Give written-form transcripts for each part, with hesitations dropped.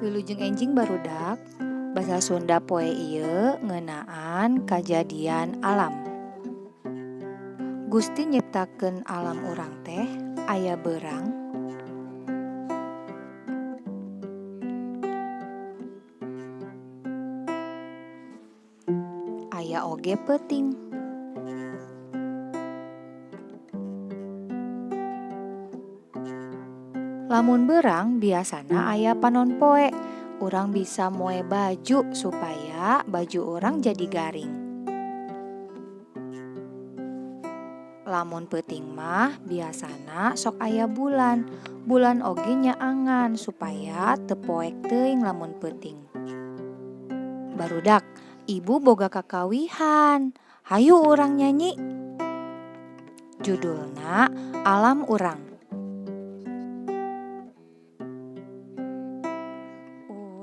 Wilujeng enjing barudak, basa Sunda poe ieu ngeunaan kajadian alam. Gusti nyiptakeun alam urang teh aya beurang, aya oge peuting. Lamun beurang biasana aya panon poe, urang bisa moe baju supaya baju urang jadi garing. Lamun peuting mah biasana sok aya bulan, bulan oge nyaangan supaya teu poek teuing lamun peuting. Barudak, ibu boga kakawihan, hayu urang nyanyi. Judulna Alam Urang.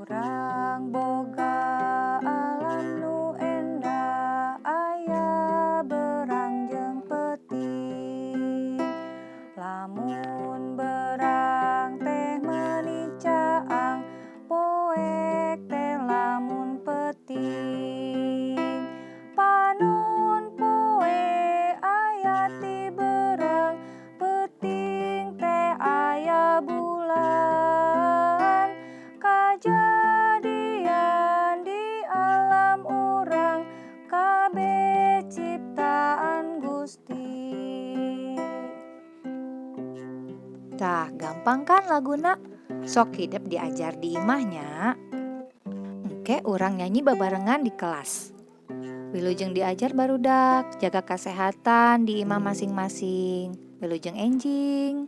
Urang boga alam nu endah, aya beurang jeung peuting. Lamun beurang teh meuni caang, poek teh lamun peuting. Panon poe aya ti beurang, peuting teh aya bulan. Kajadian di alam urang, kabeh ciptaan Gusti. Tah, gampang kan laguna? Sok hidup diajar di imahnya. Engke urang nyanyi babarengan di kelas. Wilujeng diajar barudak, jaga kesehatan di imah masing-masing. Wilujeng enjing.